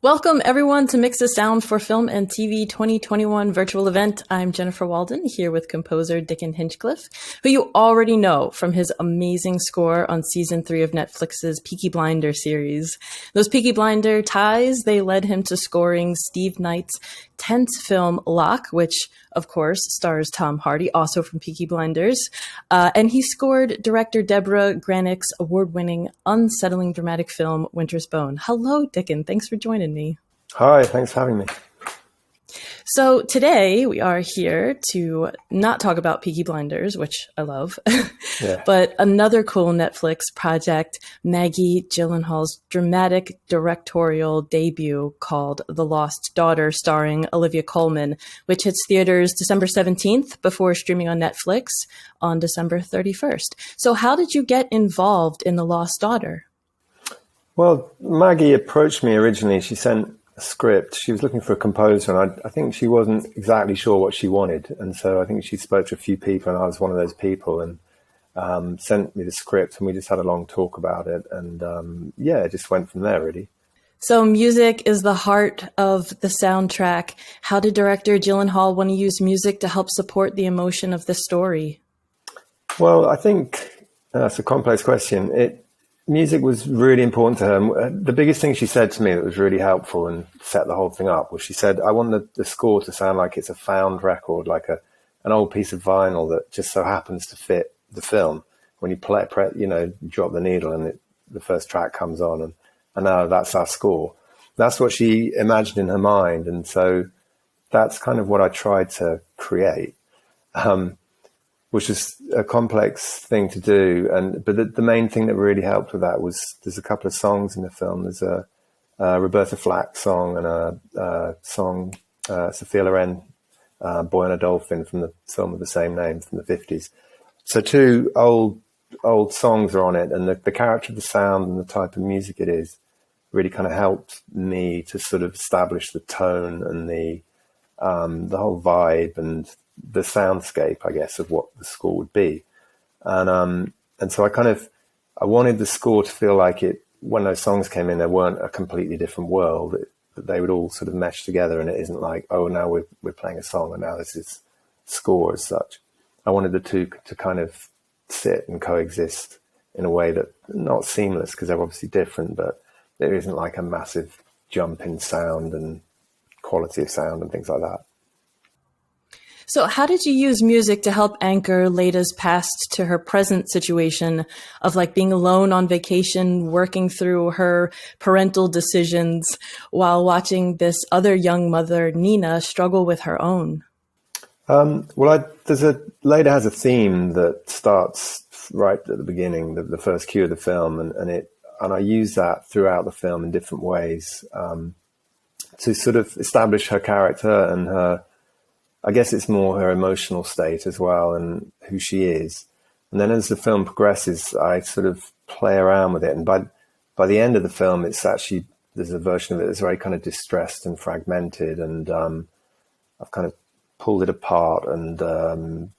Welcome everyone to Mix the Sound for Film and TV 2021 virtual event. I'm Jennifer Walden here with composer Dickon Hinchcliffe, who you already know from his amazing score on season 3 of Netflix's Peaky Blinder series. Those Peaky Blinder ties, they led him to scoring Steve Knight's tense film Locke, which of course stars Tom Hardy, also from Peaky Blinders. And he scored director Deborah Granick's award-winning, unsettling dramatic film Winter's Bone. Hello, Dickon. Thanks for joining me. Hi, thanks for having me. So today we are here to not talk about Peaky Blinders, which I love, but another cool Netflix project, Maggie Gyllenhaal's dramatic directorial debut called The Lost Daughter, starring Olivia Colman, which hits theaters December 17th before streaming on Netflix on December 31st. So how did you get involved in The Lost Daughter? Well, Maggie approached me originally. She sent a script. She was looking for a composer, and I think she wasn't exactly sure what she wanted. And so I think she spoke to a few people, and I was one of those people, and sent me the script, and we just had a long talk about it. And it just went from there, really. So music is the heart of the soundtrack. How did director Gyllenhaal want to use music to help support the emotion of the story? Well, I think that's a complex question. Music was really important to her. The biggest thing she said to me that was really helpful and set the whole thing up was she said, I want the score to sound like it's a found record, like an old piece of vinyl that just so happens to fit the film. When you play, drop the needle and the first track comes on and now that's our score. That's what she imagined in her mind. And so that's kind of what I tried to create. Which is a complex thing to do. But the main thing that really helped with that was there's a couple of songs in the film. There's a Roberta Flack song and a song, Sophia Loren, Boy on a Dolphin, from the film of the same name from the 50s. So two old songs are on it, and the character of the sound and the type of music it is really kind of helped me to sort of establish the tone and the whole vibe and the soundscape, I guess, of what the score would be. And so I wanted the score to feel like when those songs came in, they weren't a completely different world, that they would all sort of mesh together. And it isn't like, oh, now we're playing a song and now this is score as such. I wanted the two to kind of sit and coexist in a way that, not seamless because they're obviously different, but there isn't like a massive jump in sound and quality of sound and things like that. So how did you use music to help anchor Leda's past to her present situation of like being alone on vacation, working through her parental decisions while watching this other young mother, Nina, struggle with her own? Leda has a theme that starts right at the beginning, the first cue of the film, and I use that throughout the film in different ways to sort of establish her character and her. I guess it's more her emotional state as well and who she is. And then as the film progresses, I sort of play around with it. And by the end of the film, it's actually, there's a version of it that's very kind of distressed and fragmented. And I've kind of pulled it apart and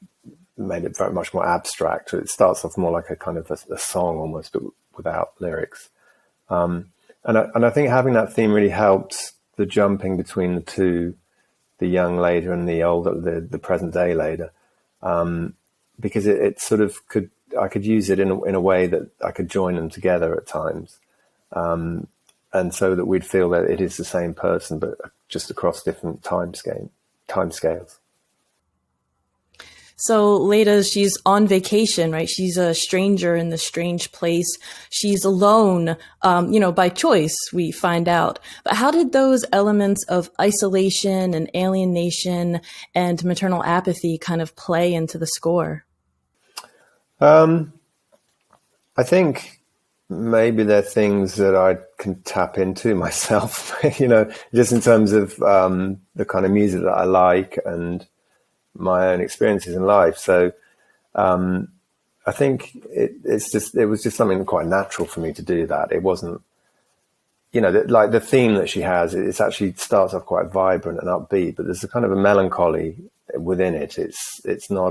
made it very much more abstract. It starts off more like a kind of a song almost, but without lyrics. And I think having that theme really helped the jumping between the two, the young Leda and the present day Leda, because it sort of I could use it in a way that I could join them together at times, and so that we'd feel that it is the same person, but just across different time scales. So Leda, she's on vacation, right? She's a stranger in this strange place. She's alone, by choice, we find out. But how did those elements of isolation and alienation and maternal apathy kind of play into the score? I think maybe they're things that I can tap into myself, just in terms of the kind of music that I like and my own experiences in life. So I think it was just something quite natural for me to do that. It wasn't, like the theme that she has, it actually starts off quite vibrant and upbeat, but there's a kind of a melancholy within it. It's not,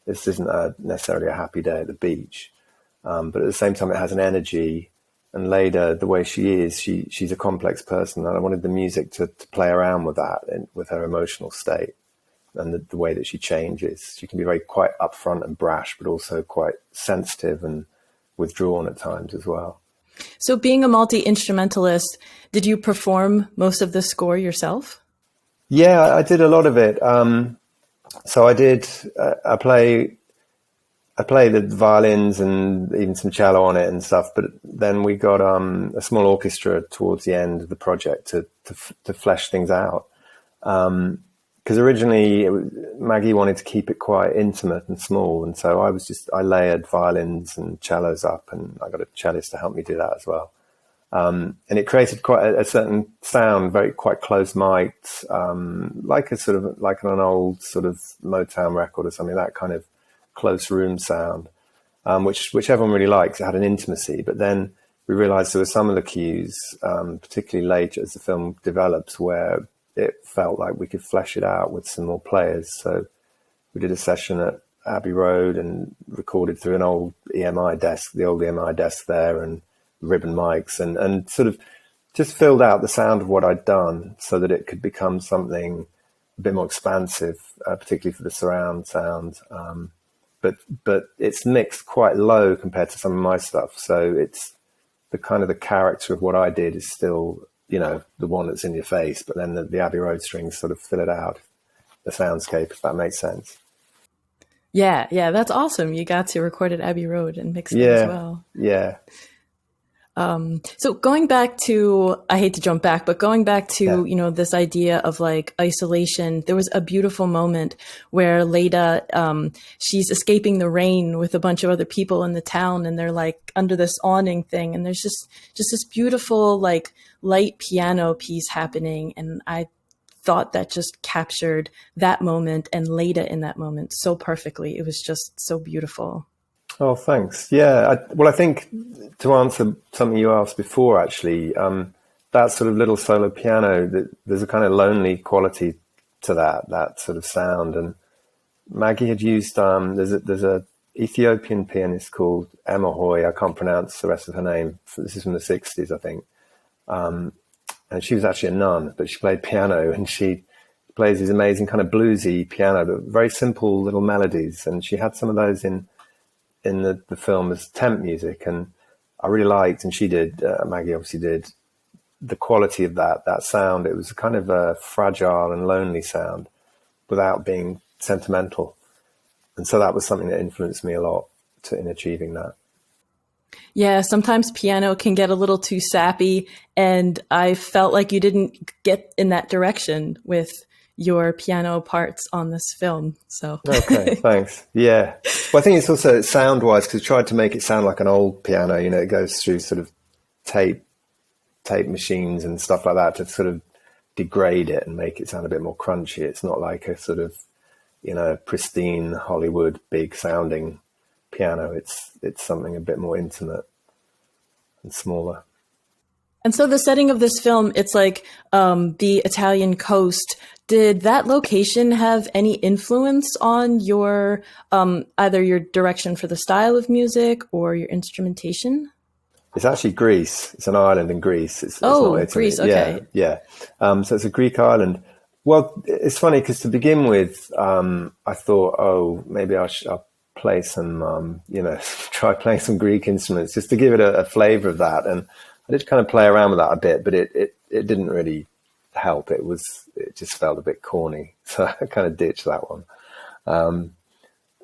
this isn't necessarily a happy day at the beach. But at the same time, it has an energy And Leda, the way she is, she's a complex person, and I wanted the music to play around with that and with her emotional state and the way that she changes. She can be very quite upfront and brash, but also quite sensitive and withdrawn at times as well. So being a multi-instrumentalist, did you perform most of the score yourself? Yeah, I did a lot of it. So I did. I play the violins and even some cello on it and stuff. But then we got a small orchestra towards the end of the project to flesh things out. Because originally Maggie wanted to keep it quite intimate and small, and so I layered violins and cellos up, and I got a cellist to help me do that as well. And it created quite a certain sound, quite close mic'd, like an old sort of Motown record or something, that kind of close room sound, which everyone really likes. It had an intimacy, but then we realized there were some of the cues, particularly later as the film develops, where it felt like we could flesh it out with some more players. So we did a session at Abbey Road and recorded through an old EMI desk, the old EMI desk there, and ribbon mics, and sort of just filled out the sound of what I'd done so that it could become something a bit more expansive, particularly for the surround sound. But it's mixed quite low compared to some of my stuff. So it's the character of what I did is still, the one that's in your face, but then the Abbey Road strings sort of fill it out, the soundscape, if that makes sense. Yeah, that's awesome. You got to record at Abbey Road and mix it as well. Yeah. So going back to, I hate to jump back, but going back to, this idea of like isolation, there was a beautiful moment where Leda, she's escaping the rain with a bunch of other people in the town, and they're like under this awning thing. And there's just this beautiful, like light piano piece happening. And I thought that just captured that moment and Leda in that moment so perfectly. It was just so beautiful. Oh, thanks. Yeah. I think to answer something you asked before, actually, that sort of little solo piano, there's a kind of lonely quality to that sort of sound. And Maggie had used, there's a Ethiopian pianist called Emma Hoy. I can't pronounce the rest of her name. This is from the 60s, I think. And she was actually a nun, but she played piano, and she plays these amazing kind of bluesy piano, but very simple little melodies. And she had some of those in the film as temp music, and I really liked, and she did, Maggie obviously did, the quality of that sound. It was a kind of a fragile and lonely sound without being sentimental. And so that was something that influenced me a lot in achieving that. Yeah, sometimes piano can get a little too sappy, and I felt like you didn't get in that direction with your piano parts on this film. So okay, thanks. Yeah, well, I think it's also sound wise, because I tried to make it sound like an old piano. It goes through sort of tape machines and stuff like that to sort of degrade it and make it sound a bit more crunchy. It's not like a sort of pristine Hollywood big sounding piano. It's something a bit more intimate and smaller. And so the setting of this film, it's like the Italian coast. Did that location have any influence on your either your direction for the style of music or your instrumentation? It's actually Greece. It's an island in Greece. It's not Italy. Greece. Okay. Yeah. So it's a Greek island. Well, it's funny because to begin with, I thought, maybe I'll play some, try playing some Greek instruments just to give it a flavor of that. And I did kind of play around with that a bit, but it didn't really help. It just felt a bit corny. So I kind of ditched that one.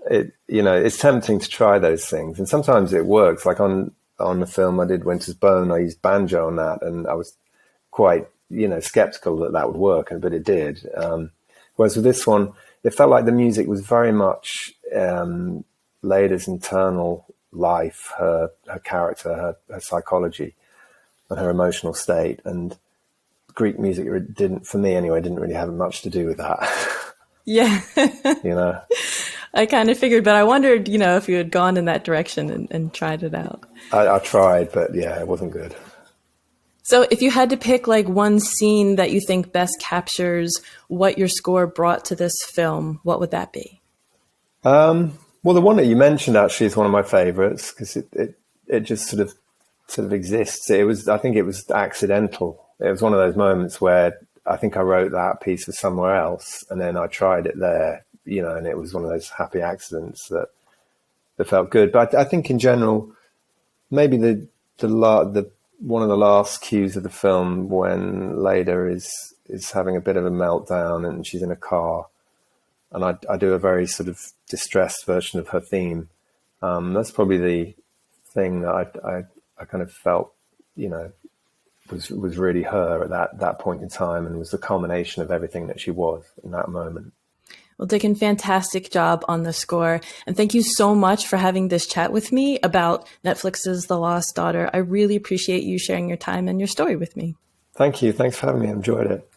It's tempting to try those things. And sometimes it works. Like on the film I did, Winter's Bone, I used banjo on that. And I was quite, skeptical that would work, but it did. Whereas with this one, it felt like the music was very much Leda's internal life, her character, her psychology, and her emotional state. And Greek music didn't really have much to do with that. Yeah. I kind of figured, but I wondered, if you had gone in that direction and tried it out. I tried, but yeah, it wasn't good. So if you had to pick like one scene that you think best captures what your score brought to this film, what would that be? Well, the one that you mentioned actually is one of my favorites because it just sort of sort of exists. I think it was accidental. It was one of those moments where I think I wrote that piece for somewhere else, and then I tried it there, and it was one of those happy accidents that felt good. But I think in general, maybe the one of the last cues of the film, when Leda is having a bit of a meltdown and she's in a car, and I do a very sort of distressed version of her theme. That's probably the thing that I kind of felt, was really her at that point in time, and was the culmination of everything that she was in that moment. Well, Dickon, fantastic job on the score. And thank you so much for having this chat with me about Netflix's The Lost Daughter. I really appreciate you sharing your time and your story with me. Thank you. Thanks for having me. I enjoyed it.